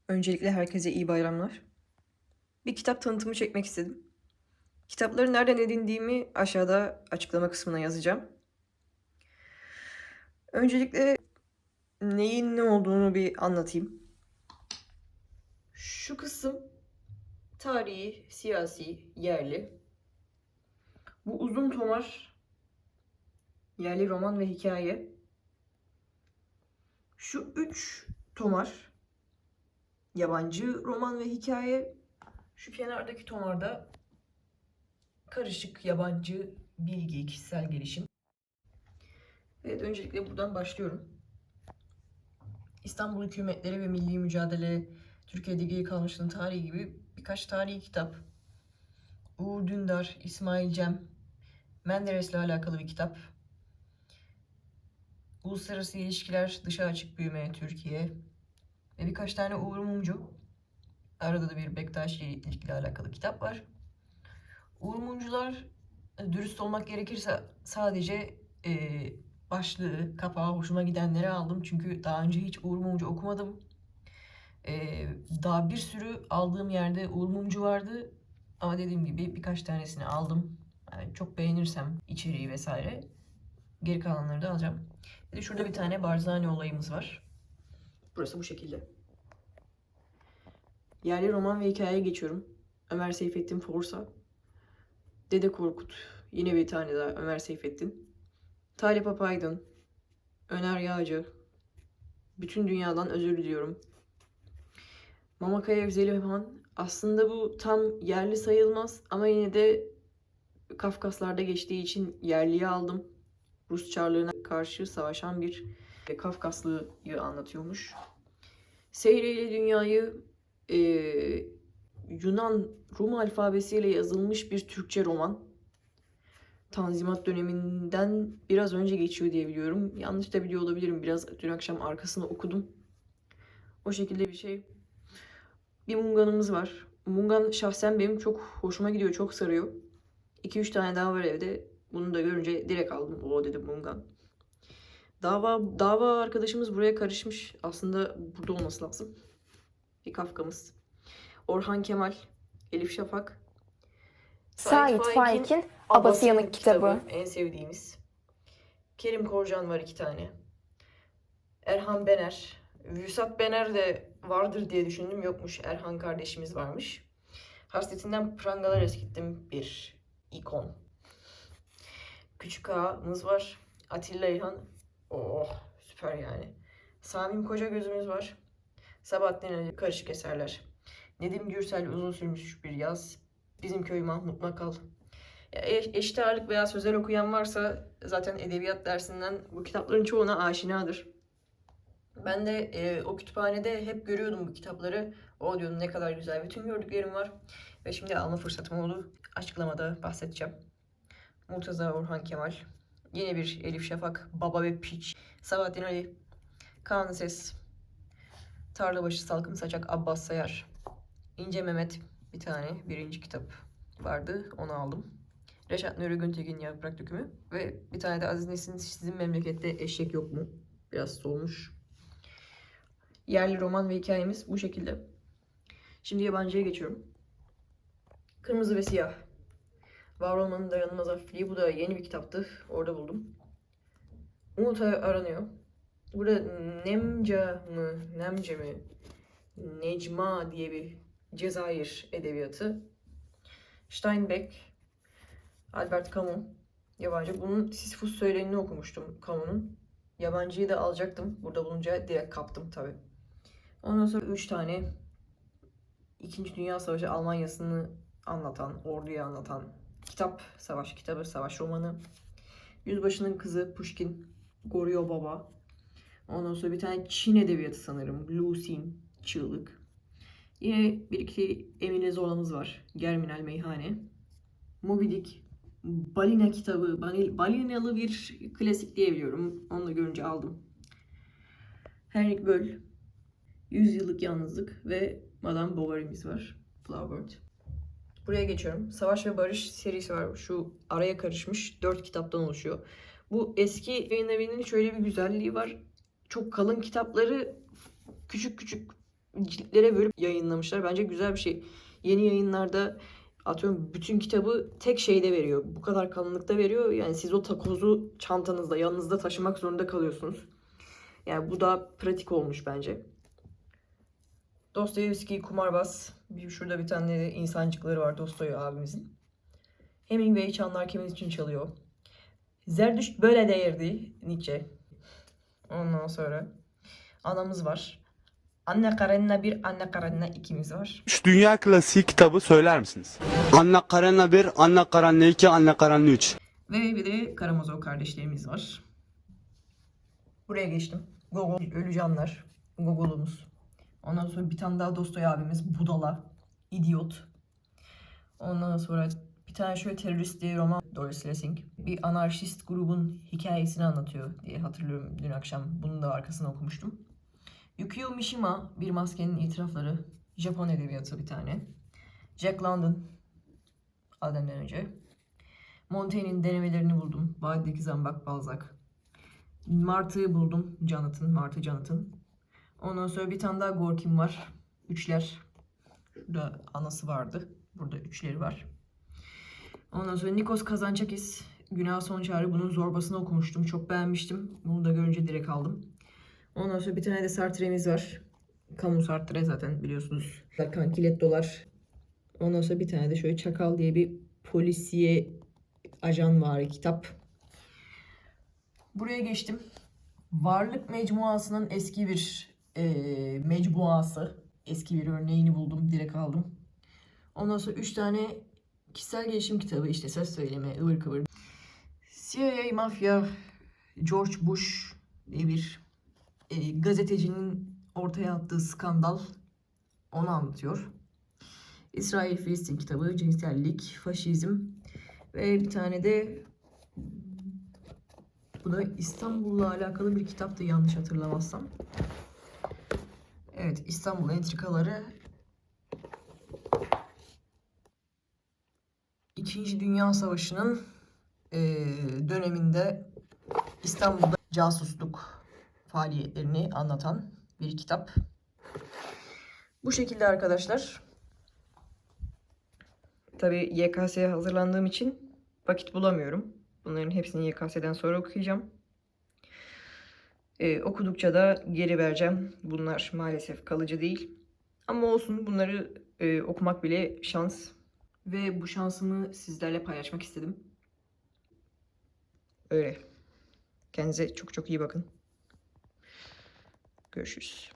Öncelikle herkese iyi bayramlar. Bir kitap tanıtımı çekmek istedim. Kitapları nereden edindiğimi aşağıda açıklama kısmına yazacağım. Öncelikle neyin ne olduğunu bir anlatayım. Şu kısım tarihi, siyasi, yerli. Bu uzun tomar yerli roman ve hikaye. Şu 3 tomar yabancı roman ve hikaye. Şu kenardaki tomarda karışık yabancı bilgi, kişisel gelişim. Evet, öncelikle buradan başlıyorum. İstanbul hükümetleri ve milli mücadele, Türkiye'de geri kalmışlığın tarihi gibi birkaç tarihi kitap. Uğur Dündar, İsmail Cem, Menderes'le alakalı bir kitap. Uluslararası ilişkiler, dışa açık büyüme, Türkiye. Ve birkaç tane Uğur Mumcu. Arada da bir Bektaşi ile ilgili alakalı kitap var. Uğur Mumcular, dürüst olmak gerekirse sadece başlığı, kapağı hoşuma gidenleri aldım. Çünkü daha önce hiç Uğur Mumcu okumadım. Daha bir sürü aldığım yerde Uğur Mumcu vardı. Ama dediğim gibi birkaç tanesini aldım. Yani çok beğenirsem içeriği vesaire geri kalanları da alacağım. Bir de şurada bir tane Barzani olayımız var. Burası bu şekilde. Yerli roman ve hikayeye geçiyorum. Ömer Seyfettin Forsa. Dede Korkut. Yine bir tane daha Ömer Seyfettin. Talip Apaydın. Öner Yağcı. Bütün dünyadan özür diliyorum. Mamakaya Evzelihan. Aslında bu tam yerli sayılmaz ama yine de Kafkaslar'da geçtiği için yerliye aldım. Rus Çarlığına karşı savaşan bir Kafkaslıyı anlatıyormuş. Seyreyle Dünyayı Yunan Rum alfabesiyle yazılmış bir Türkçe roman. Tanzimat döneminden biraz önce geçiyor diye biliyorum. Yanlış da biliyor olabilirim. Biraz dün akşam arkasını okudum. O şekilde bir şey. Bir Mungan'ımız var. Mungan şahsen benim çok hoşuma gidiyor, çok sarıyor. 2-3 tane daha var evde. Bunu da görünce direkt aldım. O dedim Mungan. Dava arkadaşımız buraya karışmış. Aslında burada olması lazım. Bir Kafkamız. Orhan Kemal, Elif Şafak. Sait Faik'in Abasıyanık kitabı. En sevdiğimiz. Kerim Korcan var 2 tane. Erhan Bener. Vüsat Bener de vardır diye düşündüm. Yokmuş. Erhan kardeşimiz varmış. Hasretinden prangalar eskittim. Bir ikon. Küçük Ağa'mız var. Atilla İlhan. Oh, süper yani. Samim Kocagöz'ümüz var. Sabahattin Ali karışık eserler. Nedim Gürsel uzun sürmüş bir yaz. Bizim köy Mahmut Makal. Ya, eşit ağırlık veya sözel okuyan varsa zaten edebiyat dersinden bu kitapların çoğuna aşinadır. Ben de o kütüphanede hep görüyordum bu kitapları. O diyordum ne kadar güzel. Bütün gördüklerim var. Ve şimdi alma fırsatım oldu. Açıklamada bahsedeceğim. Murtaza Orhan Kemal. Yine bir Elif Şafak. Baba ve Piç. Sabahattin Ali. Kaan Ses. Tarlabaşı Salkım Saçak. Abbas Sayar. İnce Mehmet. Bir tane birinci kitap vardı. Onu aldım. Reşat Nuri Güntekin Yaprak Dökümü. Ve bir tane de Aziz Nesin Sizin Memlekette Eşek Yok Mu? Biraz solmuş. Yerli roman ve hikayemiz bu şekilde. Şimdi yabancıya geçiyorum. Kırmızı ve Siyah. Var olmanın dayanılmaz hafifliği. Bu da yeni bir kitaptı. Orada buldum. Umut aranıyor. Burada Nemce mi? Necma diye bir Cezayir edebiyatı. Steinbeck, Albert Camus. Yabancı. Bunun Sisyphus Söylenini okumuştum Camus'un. Yabancıyı da alacaktım. Burada bulunca direkt kaptım tabi. Ondan sonra 3 tane 2. Dünya Savaşı Almanya'sını anlatan, orduyu anlatan kitap, savaş kitabı, savaş romanı. Yüzbaşının Kızı, Pushkin, Goryo Baba. Ondan sonra bir tane Çin edebiyatı sanırım, Lusin, Çığlık. Yine bir iki Emine Zola'mız var, Germinal Meyhane. Moby Dick, Balina kitabı, balinalı bir klasik diyebiliyorum. Onu da görünce aldım. Henrik Böll, 100 Yıllık Yalnızlık ve Madame Bovary'miz var. Flowerbird. Buraya geçiyorum. Savaş ve Barış serisi var. Şu araya karışmış 4 kitaptan oluşuyor. Bu eski yayın evinin şöyle bir güzelliği var. Çok kalın kitapları küçük küçük ciltlere bölüp yayınlamışlar. Bence güzel bir şey. Yeni yayınlarda atıyorum bütün kitabı tek şeyde veriyor. Bu kadar kalınlıkta veriyor. Yani siz o takozu çantanızda, yanınızda taşımak zorunda kalıyorsunuz. Yani bu da pratik olmuş bence. Dostoyevski Kumarbaz. Şurada bir tane de insancıkları var Dostoy abimizin. Hemingway Çanlar Kimin için çalıyor. Zerdüşt böyle değerdi. Nietzsche. Ondan sonra anamız var. Anne Karenina 1, Anne Karenina 2'miz var. Şu dünya klasiği kitabı söyler misiniz? Anna Karenina 1, Anna Karenina 2, Anna Karenina 3. Ve bir de Karamazov kardeşlerimiz var. Buraya geçtim. Gogol, Ölü Canlar. Gogol'umuz. Ondan sonra bir tane daha Dostoy abimiz. Budala. İdiot. Ondan sonra bir tane şöyle terörist diye roman. Doris Lessing. Bir anarşist grubun hikayesini anlatıyor diye hatırlıyorum dün akşam. Bunun da arkasını okumuştum. Yukio Mishima, Bir Maskenin İtirafları. Japon edebiyatı bir tane. Jack London. Adem'den önce. Montaigne'in denemelerini buldum. Vadideki Zambak Balzac. Martı'yı buldum. Martı Jonathan. Ondan sonra bir tane daha Gorkin var. Üçler. Şurada anası vardı. Burada üçleri var. Ondan sonra Nikos Kazantzakis. Günah Son Çağrı. Bunun zorbasını okumuştum. Çok beğenmiştim. Bunu da görünce direkt aldım. Ondan sonra bir tane de Sartre'miz var. Camus Sartre zaten biliyorsunuz. Kankilettolar. Ondan sonra bir tane de şöyle Çakal diye bir polisiye ajan var kitap. Buraya geçtim. Varlık Mecmuası'nın eski bir mecmuası. Eski bir örneğini buldum. Direkt aldım. Ondan sonra 3 tane kişisel gelişim kitabı. İşte söz söyleme, ıvır kıvır. CIA Mafya, George Bush diye bir gazetecinin ortaya attığı skandal. Onu anlatıyor. İsrail-Filistin kitabı, cinsellik, faşizm ve bir tane de bu da İstanbul'la alakalı bir kitaptı yanlış hatırlamazsam. Evet, İstanbul entrikaları. İkinci Dünya Savaşı'nın döneminde İstanbul'da casusluk faaliyetlerini anlatan bir kitap. Bu şekilde arkadaşlar. Tabii YKS'ye hazırlandığım için vakit bulamıyorum. Bunların hepsini YKS'den sonra okuyacağım. Okudukça da geri vereceğim. Bunlar maalesef kalıcı değil. Ama olsun, bunları okumak bile şans. Ve bu şansımı sizlerle paylaşmak istedim. Öyle. Kendinize çok çok iyi bakın. Görüşürüz.